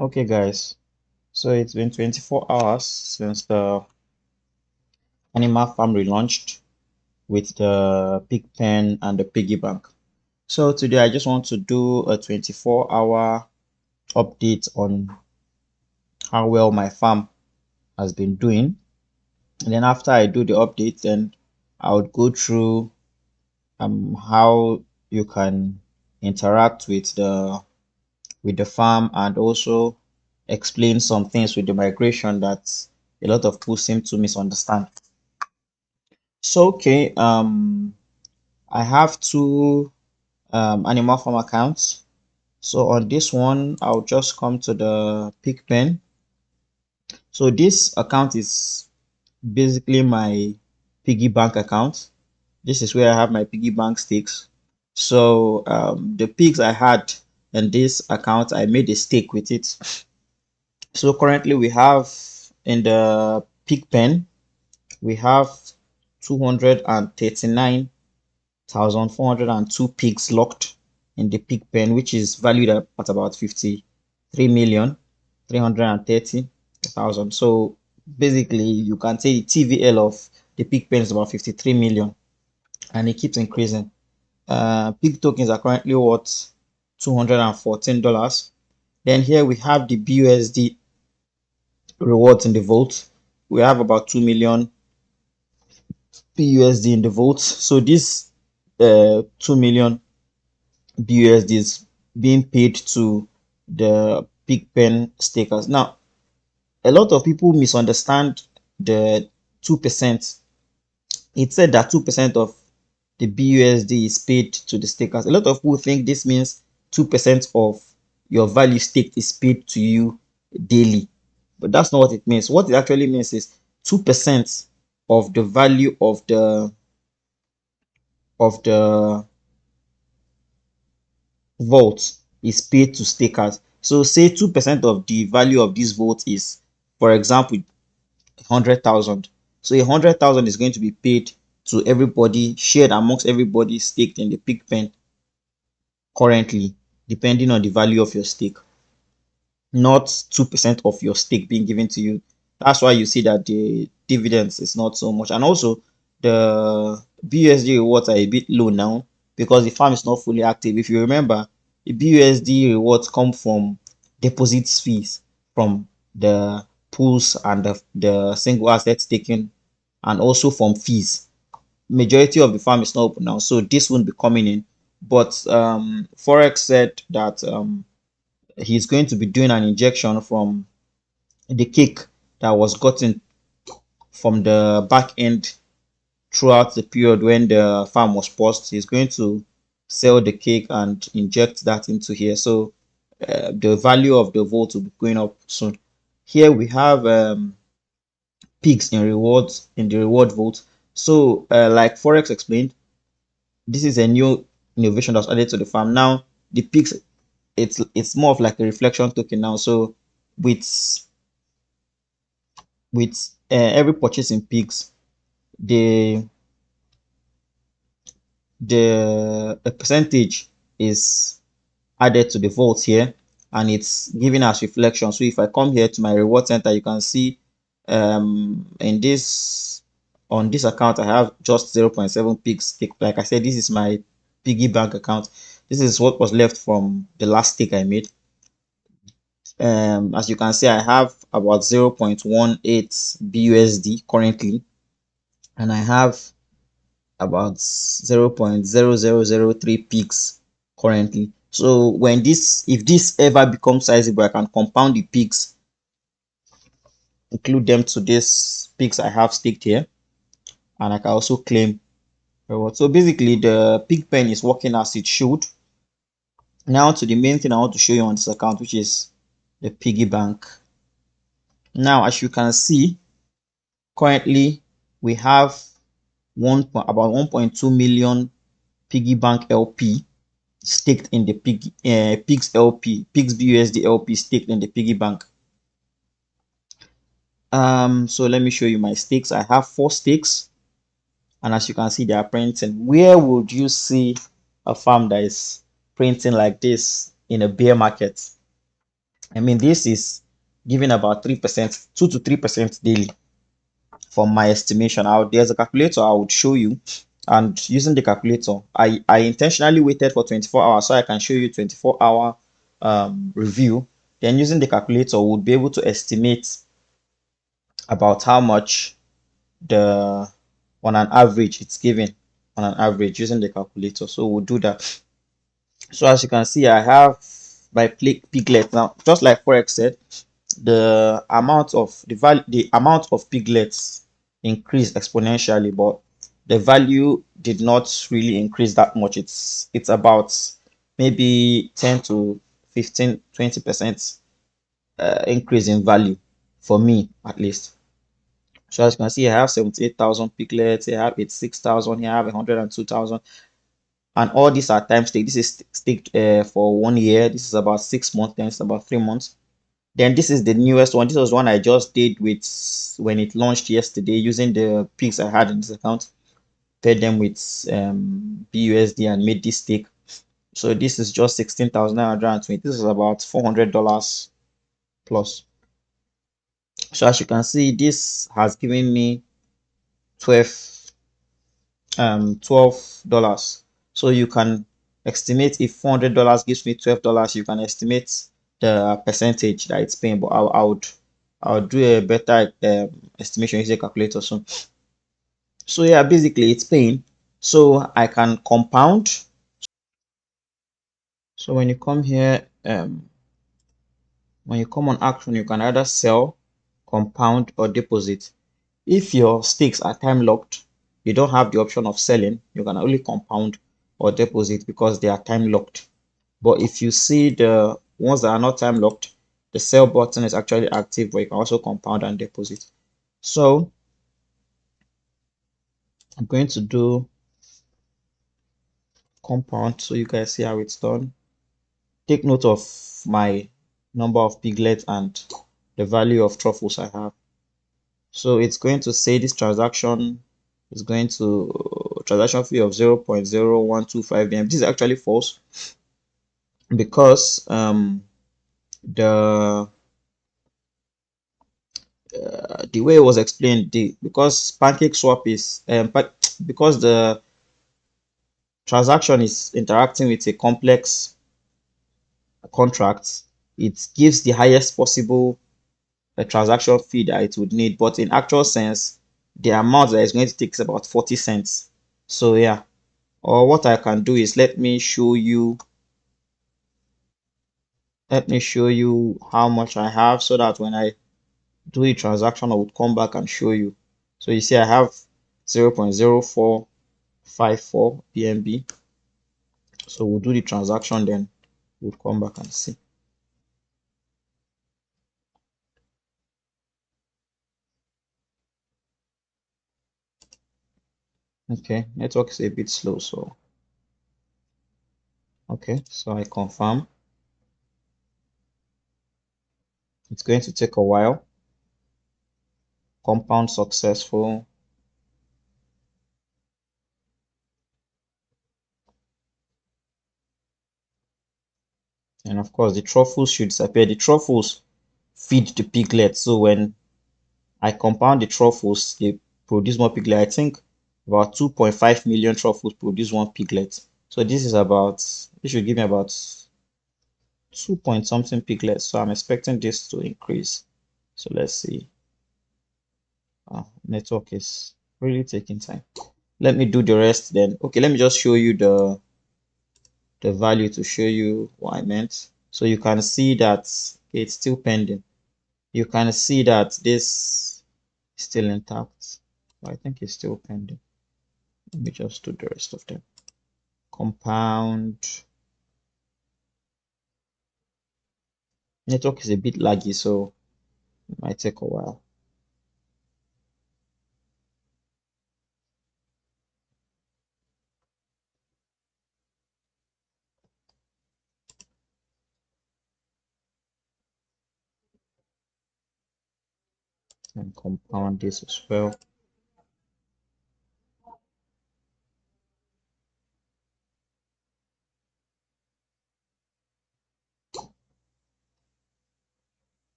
Okay, guys, so it's been 24 hours since the animal farm relaunched with the pig pen and the piggy bank. So today I just want to do a 24-hour update on how well my farm has been doing. And then after I do the update, then I would go through how you can interact with the farm, and also explain some things with the migration that a lot of people seem to misunderstand. So okay, I have two animal farm accounts. So on this one, I'll just come to the pig pen. So this account is basically my piggy bank account. This is where I have my piggy bank stakes. So the pigs I had in this account, I made a stake with it. So currently we have in the pig pen, we have 239,402 pigs locked in the pig pen, which is valued at about 53,330,000. So basically, you can say the TVL of the pig pen is about 53 million, and it keeps increasing. Pig tokens are currently worth $214. Then here we have the BUSD rewards in the vault. We have about 2 million BUSD in the vault. So this 2 million BUSD is being paid to the pigpen stakers. Now, a lot of people misunderstand the 2%. It said that 2% of the BUSD is paid to the stakers. A lot of people think this means 2% of your value staked is paid to you daily, but that's not what it means. What it actually means is 2% of the value of the vault is paid to stakers. So say 2% of the value of this vault is, for example, 100,000. So 100,000 is going to be paid to everybody, shared amongst everybody staked in the pig pen currently, depending on the value of your stake, not 2% of your stake being given to you. That's why you see that the dividends is not so much. And also the BUSD rewards are a bit low now because the farm is not fully active. If you remember, the BUSD rewards come from deposits fees from the pools and the single asset staking, and also from fees. Majority of the farm is not open now, so this won't be coming in. But Forex said that he's going to be doing an injection from the cake that was gotten from the back end throughout the period when the farm was paused. He's going to sell the cake and inject that into here. So the value of the vault will be going up soon. Here we have pigs in rewards in the reward vault. So like Forex explained, this is a new innovation that's added to the farm. Now the pigs, it's more of like a reflection token now. So with every purchase in pigs, the a percentage is added to the vault here, and it's given as reflection. So if I come here to my reward center, you can see in this, on this account I have just 0.7 pigs. Like I said, this is my piggy bank account. This is what was left from the last stake I made. As you can see, I have about 0.18 BUSD currently, and I have about 0.0003 pigs currently. So when this, if this ever becomes sizable, I can compound the pigs, include them to this pigs I have staked here, and I can also claim reward. So basically the pig pen is working as it should. Now to the main thing I want to show you on this account, which is the piggy bank. Now as you can see, currently we have about 1.2 million piggy bank LP staked in the pigs LP, pigs BUSD LP staked in the piggy bank. So let me show you my stakes. I have 4 stakes, and as you can see, they are printing. Where would you see a farm that is printing like this in a bear market? I mean, this is giving about 3%, 2 to 3% daily from my estimation. There's a calculator I would show you, and using the calculator, I intentionally waited for 24 hours so I can show you 24-hour review. Then using the calculator, we'll be able to estimate about how much the on an average it's given on an average using the calculator. So we'll do that. So as you can see, I have my piglet now. Just like Forex said, the amount of piglets increased exponentially, but the value did not really increase that much. It's about maybe 10 to 15, 20% increase in value for me at least. So as you can see, I have 78,000 piglets, I have 86,000, here I have 102,000, and all these are time stake. This is staked for 1 year. This is about 6 months, then it's about 3 months. Then this is the newest one. This was one I just did with when it launched yesterday using the pigs I had in this account, paid them with BUSD and made this stake. So this is just 16,920. This is about $400 plus. So as you can see, this has given me 12 $12. So you can estimate if $400 gives me $12, you can estimate the percentage that it's paying. But I would do a better estimation using a calculator. So yeah, basically it's paying. So I can compound. So when you come here, when you come on action, you can either sell, compound, or deposit. If your stakes are time locked, you don't have the option of selling. You can only compound or deposit because they are time locked. But if you see the ones that are not time locked, the sell button is actually active, but you can also compound and deposit. So I'm going to do compound so you guys see how it's done. Take note of my number of piglets and the value of truffles I have. So it's going to say this transaction is going to transaction fee of 0.0125 BM. This is actually false because the way it was explained, because pancake swap is because the transaction is interacting with a complex contract, it gives the highest possible transaction fee that it would need. But in actual sense, the amount that is going to take is about 40 cents. So yeah, or what I can do is let me show you how much I have so that when I do a transaction I would come back and show you. So you see I have 0.0454 BNB. So we'll do the transaction, then we'll come back and see. Okay, network is a bit slow, so okay, so I confirm. It's going to take a while. Compound successful. And of course the truffles should disappear. The truffles feed the piglets, so when I compound the truffles, they produce more piglet. I think about 2.5 million truffles produce one piglet. So this should give me about 2 point something piglets. So I'm expecting this to increase. So let's see. Network is really taking time. Let me do the rest then. Okay, let me just show you the value to show you what I meant. So you can see that it's still pending. You can see that this is still intact. I think it's still pending. Let me just do the rest of them. Compound. Network is a bit laggy, so it might take a while. And compound this as well.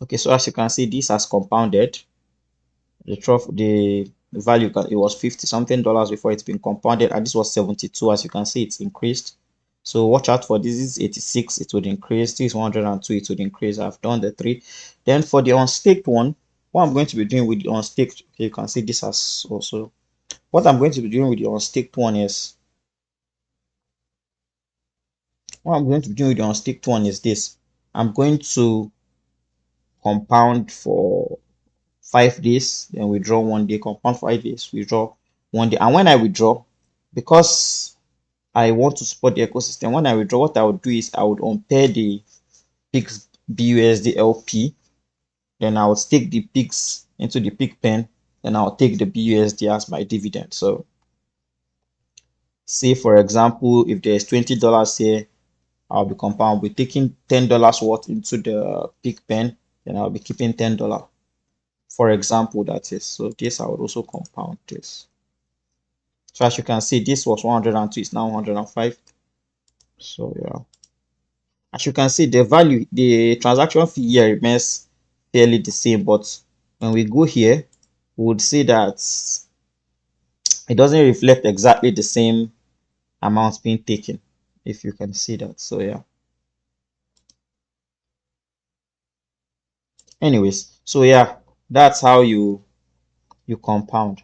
Okay, so as you can see, this has compounded. The value it was 50 something dollars before it's been compounded, and this was 72. As you can see, it's increased. So watch out for this. This is 86, it would increase. This is 102, it would increase. I've done the three. Then for the unstaked one, what I'm going to be doing with the unstaked, okay, you can see this has also, what I'm going to be doing with the unstaked one is, this. I'm going to compound for 5 days, then withdraw 1 day, compound 5 days, withdraw 1 day. And when I withdraw, because I want to support the ecosystem, when I withdraw, what I would do is I would unpair the PIX BUSD LP, then I would stake the PIX into the PIG pen, then I'll take the BUSD as my dividend. So say for example, if there's $20 here, I'll be taking $10 worth into the PIG pen, then I'll be keeping $10. For example, that is. So this I would also compound this. So as you can see, this was 102, it's now 105. So yeah, as you can see, the value, the transaction fee here remains fairly the same, but when we go here, we would see that it doesn't reflect exactly the same amount being taken, if you can see that. So yeah, anyways, so yeah, that's how you compound.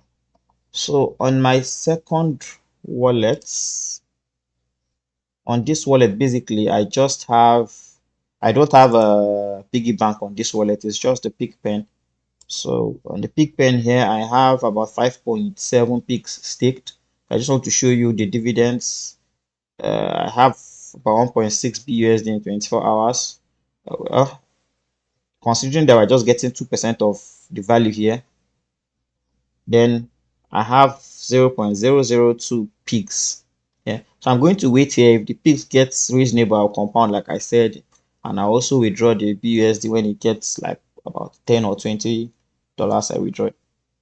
So on my second wallet, on this wallet, basically I don't have a piggy bank on this wallet. It's just a pig pen. So on the pig pen here, I have about 5.7 pigs staked. I just want to show you the dividends. I have about 1.6 BUSD in 24 hours. Well, considering that we're just getting 2% of the value here, then I have 0.002 pigs. Yeah, so I'm going to wait here. If the pigs gets reasonable, I'll compound like I said, and I also withdraw the BUSD when it gets like about 10 or $20. I withdraw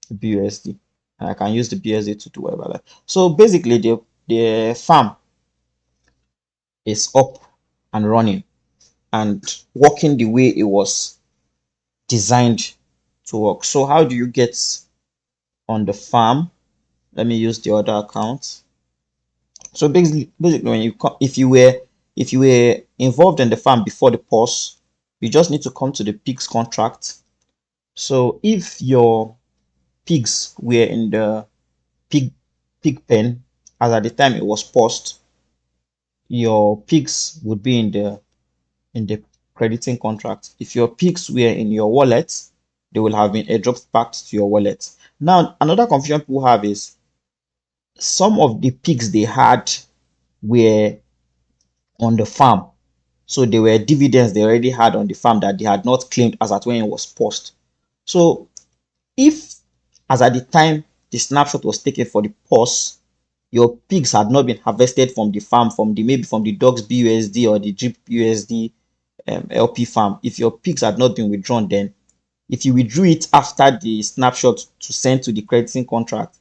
the BUSD, and I can use the BUSD to do whatever that. So basically, the farm is up and running and working the way it was designed to work. So how do you get on the farm? Let me use the other account. So basically, when if you were involved in the farm before the pause, you just need to come to the pigs contract. So if your pigs were in the pig pig pen as at the time it was paused, your pigs would be in the crediting contract. If your pigs were in your wallet, they will have been airdropped back to your wallet. Now, another confusion people have is some of the pigs they had were on the farm. So they were dividends they already had on the farm that they had not claimed as at when it was paused. So if as at the time the snapshot was taken for the pause, your pigs had not been harvested from the farm, from the maybe from the dogs BUSD or the drip USD LP farm. If your pigs had not been withdrawn, then if you withdrew it after the snapshot to send to the crediting contract,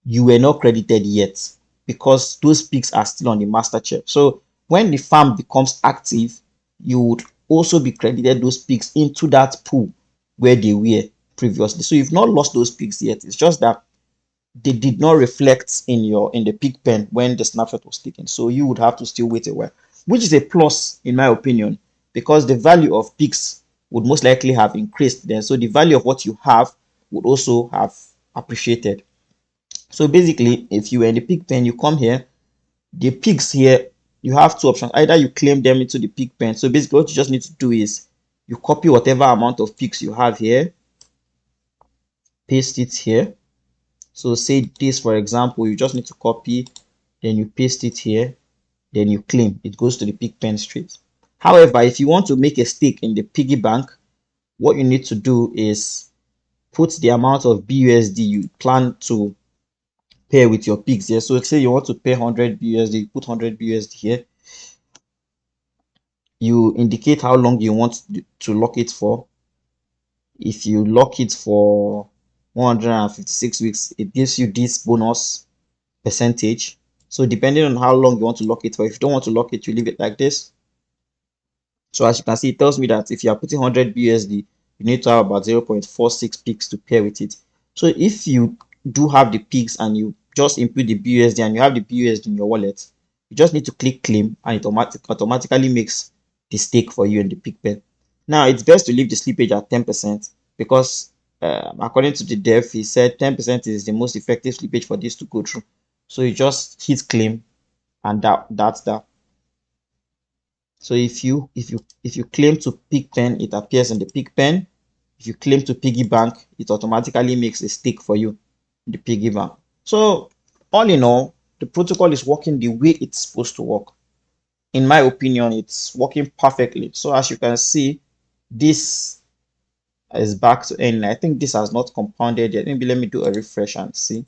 you were not credited yet because those pigs are still on the master check. So when the farm becomes active, you would also be credited those pigs into that pool where they were previously. So you've not lost those pigs yet. It's just that they did not reflect in the pig pen when the snapshot was taken. So you would have to still wait a while, which is a plus in my opinion, because the value of pigs would most likely have increased then. So the value of what you have would also have appreciated. So basically, if you were in the pig pen, you come here, the pigs here, you have two options. Either you claim them into the pig pen. So basically, what you just need to do is you copy whatever amount of pigs you have here, paste it here. So say this, for example, you just need to copy, then you paste it here, then you claim. It goes to the pig pen straight. However, if you want to make a stake in the piggy bank, what you need to do is put the amount of BUSD you plan to pair with your pigs here. So say you want to pay 100 BUSD, you put 100 BUSD here. You indicate how long you want to lock it for. If you lock it for 156 weeks, it gives you this bonus percentage. So depending on how long you want to lock it for, if you don't want to lock it, you leave it like this. So as you can see, it tells me that if you are putting 100 BUSD, you need to have about 0.46 pigs to pair with it. So if you do have the pigs and you just input the BUSD and you have the BUSD in your wallet, you just need to click claim and it automatically makes the stake for you in the pig pen. Now it's best to leave the slippage at 10% because according to the dev, he said 10% is the most effective slippage for this to go through. So you just hit claim and that's that. So if you claim to pig pen, it appears in the pig pen. If you claim to piggy bank, it automatically makes a stake for you in the piggy bank. So all in all, the protocol is working the way it's supposed to work. In my opinion, it's working perfectly. So as you can see, this is back to end. I think this has not compounded yet. Maybe let me do a refresh and see.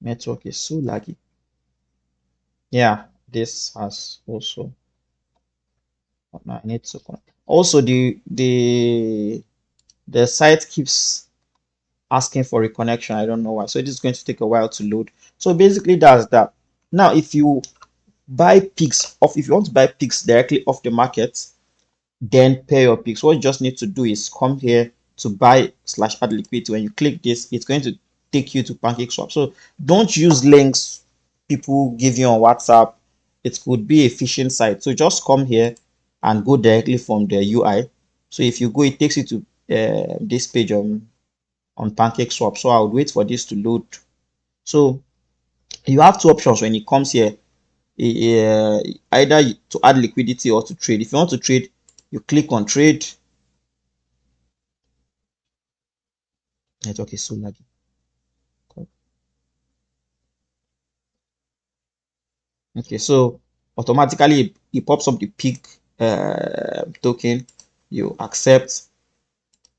Network is so laggy. Yeah, this has also. I need to connect. Also, the site keeps asking for a connection. I don't know why. So it is going to take a while to load. So basically, that's that. Now, if you buy pigs off, if you want to buy pigs directly off the market, then pay your pigs. What you just need to do is come here to buy slash add liquidity. When you click this, it's going to take you to PancakeSwap. So don't use links people give you on WhatsApp. It could be a phishing site. So just come here and go directly from the UI. So if you go, it takes you to this page on PancakeSwap. So I would wait for this to load. So you have two options when it comes here, either to add liquidity or to trade. If you want to trade, you click on trade. Network is so laggy. Okay, so automatically it pops up the pig token. You accept.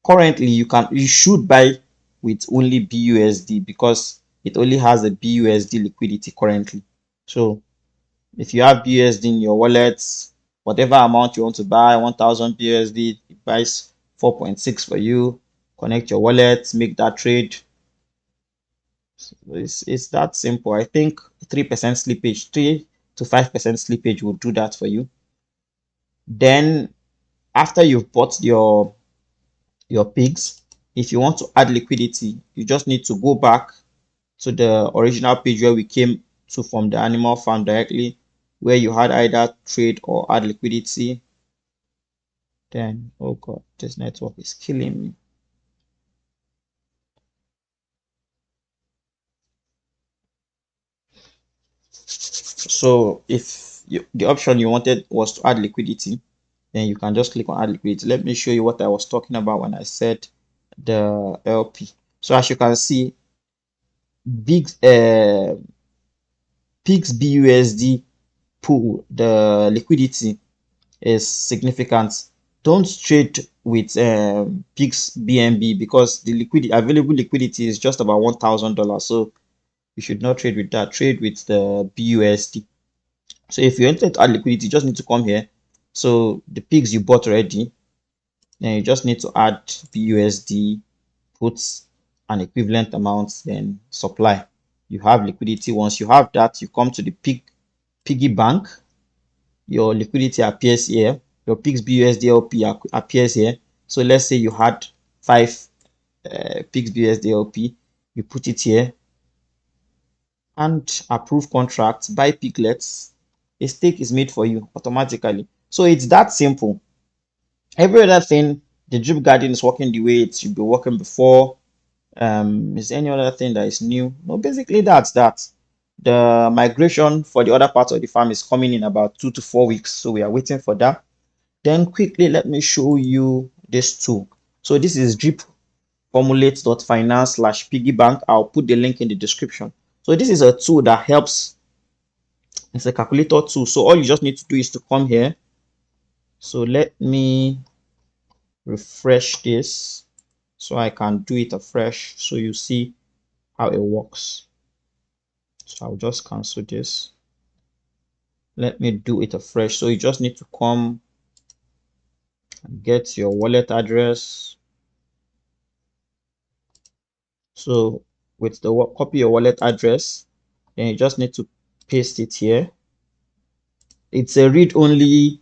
Currently, you should buy with only BUSD because it only has a BUSD liquidity currently. So if you have BUSD in your wallet, whatever amount you want to buy, 1000 BUSD, it buys 4.6 for you. Connect your wallet, make that trade. So it's that simple. I think 3% slippage, 3 to 5% slippage will do that for you. Then after you've bought your pigs, if you want to add liquidity, you just need to go back to the original page where we came to from the animal farm directly, where you had either trade or add liquidity. Then, oh god, this network is killing me. So if the option you wanted was to add liquidity, then you can just click on add liquidity. Let me show you what I was talking about when I said the LP. So as you can see, big Pix BUSD pool, the liquidity is significant. Don't trade with Pix BNB because the available liquidity is just about $1,000. So you should not trade with that. Trade with the BUSD. So if you enter to add liquidity, you just need to come here. So the pigs you bought already, then you just need to add BUSD, put an equivalent amount, then supply. You have liquidity. Once you have that, you come to the piggy bank. Your liquidity appears here. Your pigs BUSD LP appears here. So let's say you had 5 pigs BUSD LP. You put it here and approve contracts, buy piglets. A stake is made for you automatically. So it's that simple. Every other thing, the drip garden is working the way it should be working before. Is there any other thing that is new? No, basically that's that. The migration for the other parts of the farm is coming in about 2 to 4 weeks, so we are waiting for that. Then quickly let me show you this tool. So this is drip.community.finance slash piggybank. I'll put the link in the description. So this is a tool that helps. It's a calculator tool. So all you just need to do is to come here. So let me refresh this so I can do it afresh so you see how it works. So I'll just cancel this. Let me do it afresh. So you just need to come and get your wallet address. So with the copy your wallet address, then you just need to paste it here. It's a read-only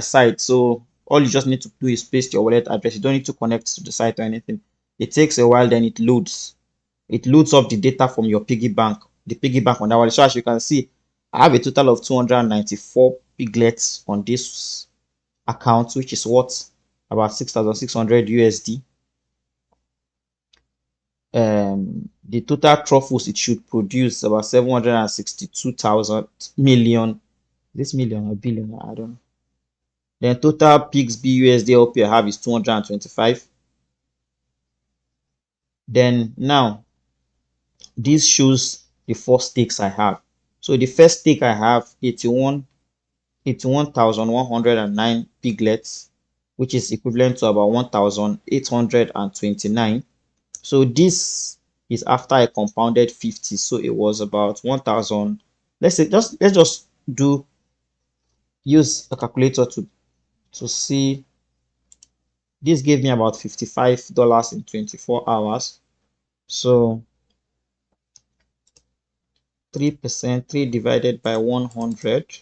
site, so All you just need to do is paste your wallet address. You don't need to connect to the site or anything. It takes a while, then it loads. It loads up the data from your piggy bank, the piggy bank on that wallet. So as you can see, I have a total of 294 piglets on this account, which is what, about 6,600 USD. The total truffles it should produce about 762,000 million. This million or billion, I don't know. Then total pigs BUSD LP I have is 225. Then now this shows the four stakes I have. So the first stake I have 81,109 piglets, which is equivalent to about 1,829. So this is after I compounded 50. So it was about 1,000. Let's just do use a calculator to see. This gave me about $55 in 24 hours. So 3%, 3 divided by 100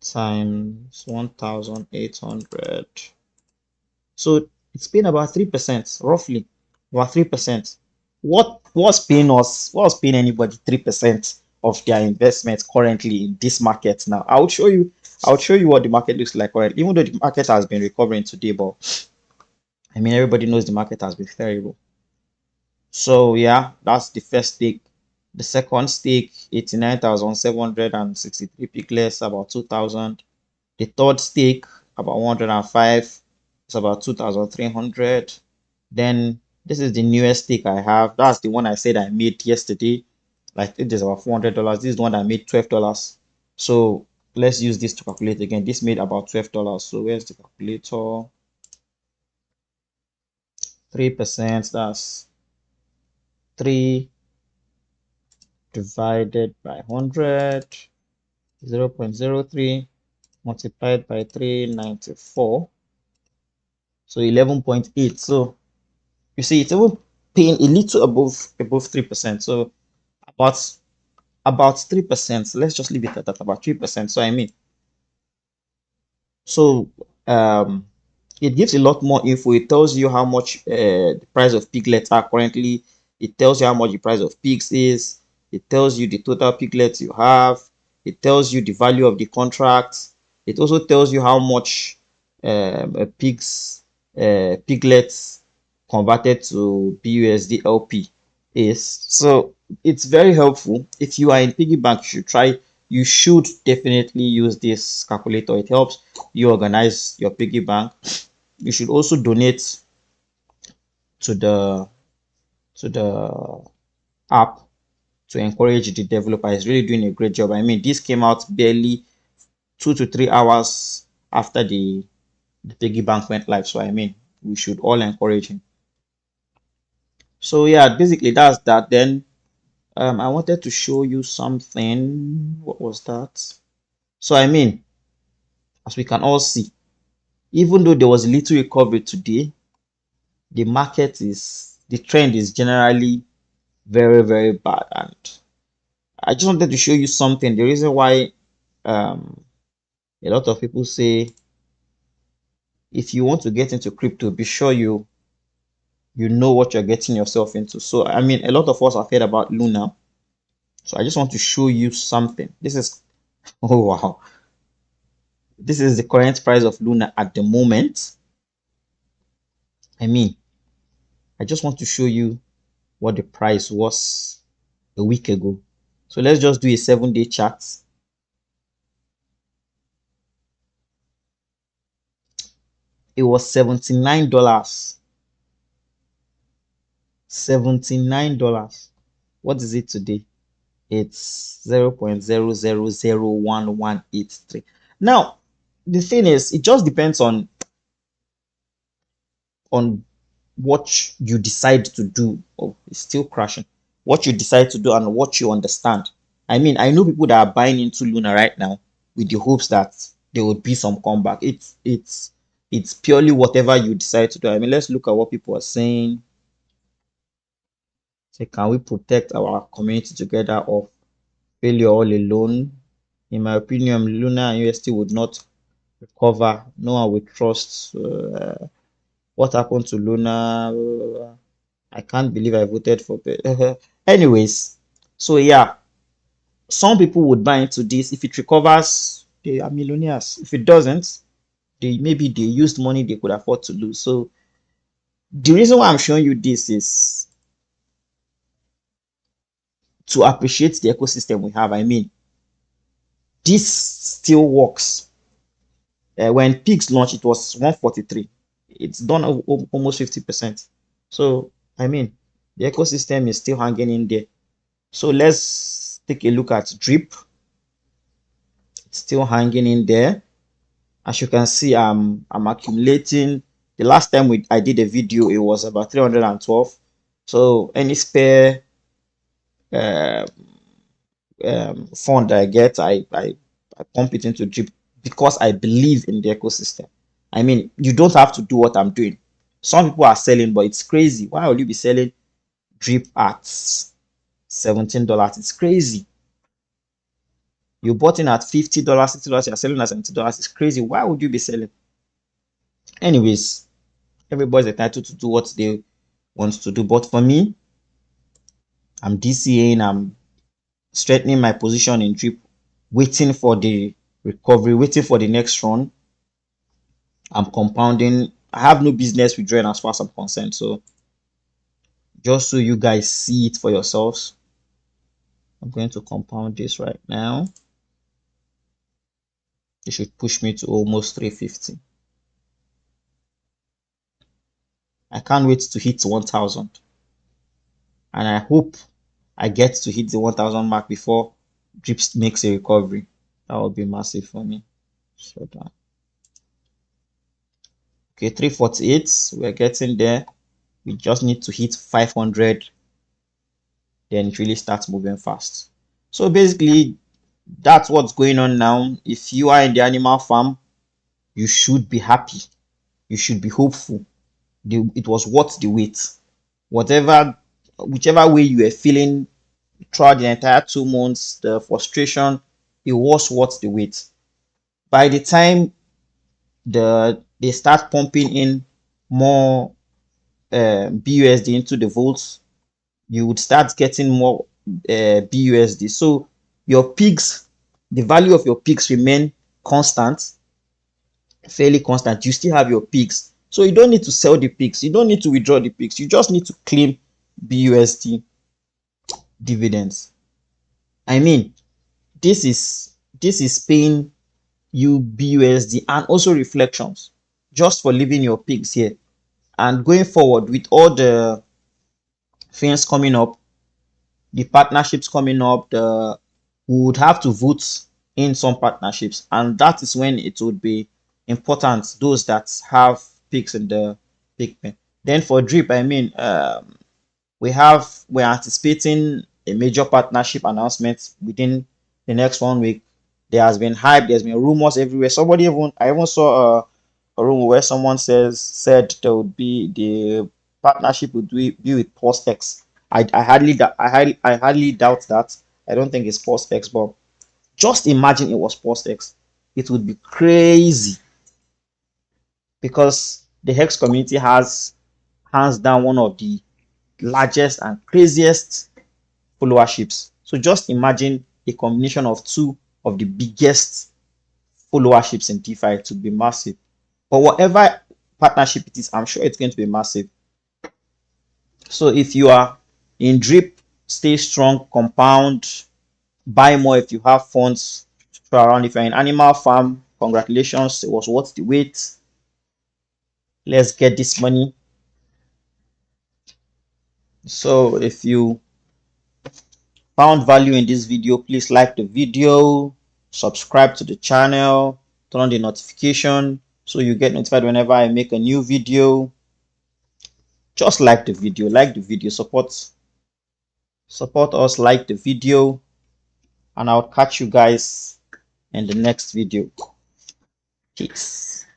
times 1,800. So it's been about 3%, roughly about 3%. What's paying us? What's paying anybody 3% of their investment currently in this market now? I'll show you what the market looks like currently, even though the market has been recovering today, but I mean everybody knows the market has been terrible. So yeah, that's the first stake. The second stake, 89,763 piglets, about 2,000. The third stake, about 105, it's about 2,300. Then this is the newest stake I have. That's the one I said I made yesterday. Like it is about $400. This is the one I made $12. So let's use this to calculate again. This made about $12. So where's the calculator? 3%, that's 3 divided by 100, 0.03 multiplied by 394. So 11.8. So you see, it's even paying a little above 3%. So about 3%. Let's just leave it at that, about 3%. So I mean, so it gives a lot more info. It tells you how much the price of piglets are currently. It tells you how much the price of pigs is. It tells you the total piglets you have. It tells you the value of the contract. It also tells you how much a piglets converted to BUSD LP is. So it's very helpful. If you are in piggy bank, you should definitely use this calculator. It helps you organize your piggy bank. You should also donate to the app to encourage the developer. It's really doing a great job. I mean, this came out barely 2 to 3 hours after the piggy bank went live. So I mean, we should all encourage him. So yeah, basically that's that. Then I wanted to show you something. What was that? So I mean, as we can all see, even though there was a little recovery today, the trend is generally very, very bad. And I just wanted to show you something. The reason why um, a lot of people say if you want to get into crypto, be sure you know what you're getting yourself into. So I mean, a lot of us have heard about Luna. So I just want to show you something. This is oh wow. This is the current price of Luna at the moment. I mean, I just want to show you what the price was a week ago. So let's just do a 7-day chart. It was $79. $79. What is it today? It's 0.00011183. Now, the thing is, it just depends on what you decide to do. Oh, it's still crashing. What you decide to do and what you understand. I mean, I know people that are buying into Luna right now with the hopes that there would be some comeback. It's purely whatever you decide to do. I mean, let's look at what people are saying. Say, can we protect our community together or failure all alone? In my opinion, Luna and UST would not recover. No one will trust. What happened to Luna? I can't believe I voted for. Anyways, so yeah, some people would buy into this. If it recovers, they are millionaires. If it doesn't, they used money they could afford to lose. So the reason why I'm showing you this is to appreciate the ecosystem we have. I mean, this still works. When pigs launched, it was 143. It's done almost 50%. So I mean, the ecosystem is still hanging in there. So let's take a look at drip. It's still hanging in there. As you can see, I'm accumulating. The last time I did a video, it was about 312. So any spare uh, fund I get, I pump it into drip because I believe in the ecosystem. I mean, you don't have to do what I'm doing. Some people are selling, but it's crazy. Why will you be selling drip at $17? It's crazy. You bought in at $50, $60, you're selling at $70. It's crazy. Why would you be selling? Anyways, everybody's entitled to do what they want to do. But for me, I'm DCAing, I'm strengthening my position in drip, waiting for the recovery, waiting for the next run. I'm compounding. I have no business withdrawing as far as I'm concerned. So just so you guys see it for yourselves, I'm going to compound this right now. It should push me to almost 350. I can't wait to hit 1000. And I hope I get to hit the 1000 mark before Drips makes a recovery. That would be massive for me. So that. Okay, 348. We're getting there. We just need to hit 500. Then it really starts moving fast. So basically, that's what's going on now. If you are in the animal farm, you should be happy. You should be hopeful. It was worth the wait. Whatever, whichever way you were feeling throughout the entire 2 months, the frustration, it was worth the wait. By the time they start pumping in more BUSD into the vaults, you would start getting more BUSD. So your pigs, the value of your pigs remain constant, fairly constant. You still have your pigs. So you don't need to sell the pigs. You don't need to withdraw the pigs. You just need to claim BUSD dividends. I mean, this is paying you BUSD and also reflections just for leaving your pigs here. And going forward with all the things coming up, the partnerships coming up, we would have to vote in some partnerships, and that is when it would be important those that have pigs in the pig pen. Then for drip, I mean, we're anticipating a major partnership announcement within the next 1 week. There has been hype, there's been rumors everywhere. I even saw a rumor where someone said there would be the partnership would be with Postex. I hardly doubt that. I don't think it's Postex, but just imagine it was Postex. It would be crazy because the Hex community has hands down one of the largest and craziest followerships. So just imagine a combination of two of the biggest followerships in DeFi. It would be massive. But whatever partnership it is, I'm sure it's going to be massive. So if you are in drip, stay strong, compound, buy more if you have funds throw around. If you're in animal farm, congratulations, it was worth the wait. Let's get this money. So if you found value in this video, please like the video, subscribe to the channel, turn on the notification so you get notified whenever I make a new video. Just like the video, support us, like the video, and I'll catch you guys in the next video. Peace.